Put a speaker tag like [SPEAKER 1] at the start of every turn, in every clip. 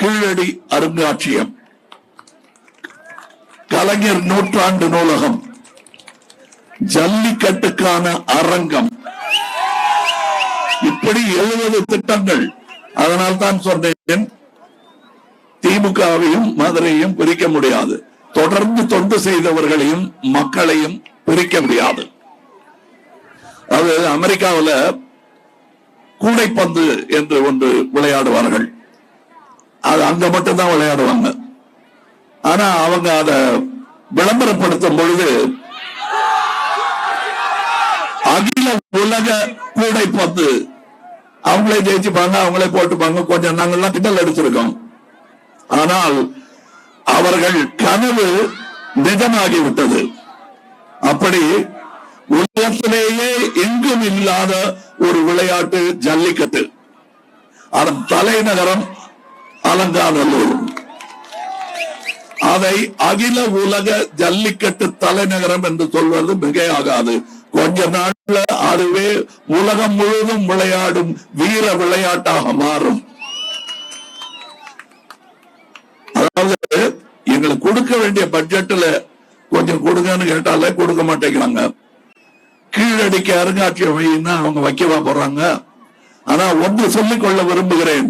[SPEAKER 1] கீழடி அருங்காட்சியகம், கலைஞர் நூற்றாண்டு நூலகம், ஜல்லிக்கட்டுக்கான அரங்கம், இப்படி 70 திட்டங்கள். அதனால் தான் சொன்னேன், திமுகவையும் மதுரையும் பிரிக்க முடியாது, தொடர்ந்து தொண்டு செய்தவர்களையும் மக்களையும் பிரிக்க முடியாது. அது அமெரிக்காவில் கூடைப்பந்து என்று ஒன்று விளையாடுவார்கள், அது அங்க மட்டும்தான் விளையாடுவாங்க. ஆனா அவங்க அதை விளம்பரப்படுத்தும் பொழுது அகில உலக கூடைப்பந்து, அவங்களே ஜெயிச்சுப்பாங்க, அவங்களே போட்டுப்பாங்க, கொஞ்சம் நாங்கள்லாம் கிண்டல் எடுத்திருக்கோம். ஆனால் அவர்கள் கனவு நிஜமாகிவிட்டது. அப்படி உலகத்திலேயே எங்கும் இல்லாத ஒரு விளையாட்டு ஜல்லிக்கட்டு. அதன் தலைநகரம் அலங்காநல்லூர். அதை அகில உலக ஜல்லிக்கட்டு தலைநகரம் என்று சொல்வது மிகையாகாது. கொஞ்ச நாட்ல அதுவே உலகம் முழுவதும் விளையாடும் வீர விளையாட்டாக மாறும். அதாவது எங்களுக்கு கொடுக்க வேண்டிய பட்ஜெட்ல கொஞ்சம் கொடுங்கன்னு கேட்டாலே கொடுக்க மாட்டேங்கிறாங்க. கீழடிக்கு அருங்காட்சியகம் வைன்னா அவங்க வைக்கவா போறாங்க? ஆனா ஒன்று சொல்லிக் கொள்ள விரும்புகிறேன்,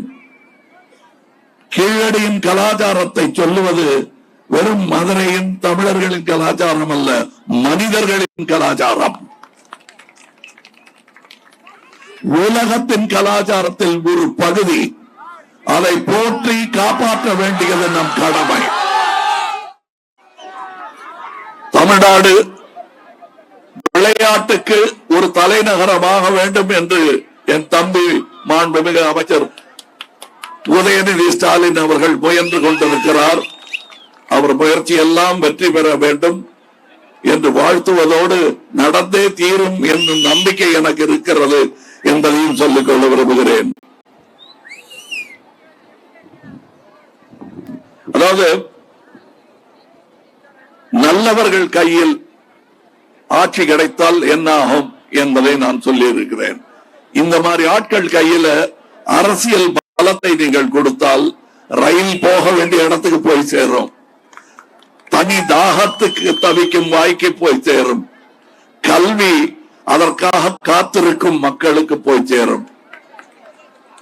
[SPEAKER 1] கீழடியின் கலாச்சாரத்தை சொல்லுவது வெறும் மதுரையின் தமிழர்களின் கலாச்சாரம் அல்ல, மனிதர்களின் கலாச்சாரம். உலகத்தின் கலாச்சாரத்தில் ஒரு பகுதி. அதை போற்றி காப்பாற்ற வேண்டியது நம் கடமை. தமிழ்நாடு விளையாட்டுக்கு ஒரு தலைநகரமாக வேண்டும் என்று என் தம்பி மாண்புமிகு அமைச்சர் உதயநிதி ஸ்டாலின் அவர்கள் முயன்று கொண்டிருக்கிறார். அவர் முயற்சி எல்லாம் வெற்றி பெற வேண்டும் என்று வாழ்த்துவதோடு நடந்தே தீரும் என்னும் நம்பிக்கை எனக்கு இருக்கிறது என்பதையும் சொல்லிக் கொள்ள விரும்புகிறேன். அதாவது நல்லவர்கள் கையில் ஆட்சி கிடைத்தால் என்ன ஆகும் என்பதை நான் சொல்லி இருக்கிறேன். இந்த மாதிரி ஆட்கள் கையில அரசியல் பலத்தை நீங்கள் கொடுத்தால் ரயில் போக வேண்டிய இடத்துக்கு போய் சேரும், தனி தாகத்துக்கு தவிக்கும் வாய்க்கு போய் சேரும், கல்வி அதற்காக காத்திருக்கும் மக்களுக்கு போய் சேரும்.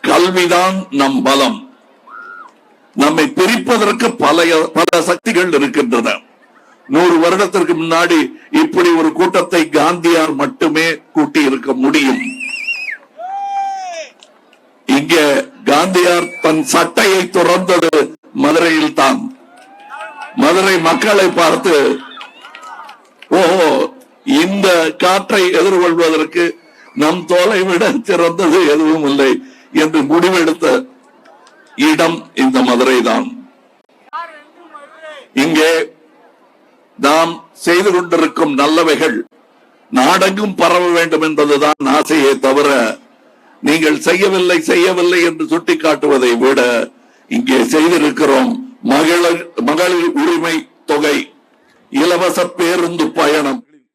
[SPEAKER 1] கல்விதான் நம் பலம். நம்மை பிரிப்பதற்கு பல சக்திகள் இருக்கின்றன. 100 வருடத்திற்கு முன்னாடி இப்படி ஒரு கூட்டத்தை காந்தியார் மட்டுமே கூட்டி இருக்க முடியும். இங்கே காந்தியார் தன் சட்டையை துறந்தது மதுரையில் தான். மதுரை மக்களை பார்த்து, ஓஹோ, இந்த காற்றை எதிர்கொள்வதற்கு நம் தோலை விட சிறந்தது எதுவும் இல்லை என்று முடிவெடுத்த இடம் இந்த மதுரை தான். இங்கே நாம் செய்து கொண்டிருக்கும் நல்லவைகள் நாடெங்கும் பரவ வேண்டும் என்பதுதான் ஆசையே தவிர, நீங்கள் செய்யவில்லை என்று சுட்டிக்காட்டுவதை விட இங்கே செய்திருக்கிறோம். மகளிர் உரிமை தொகை, இலவச பேருந்து பயணம்,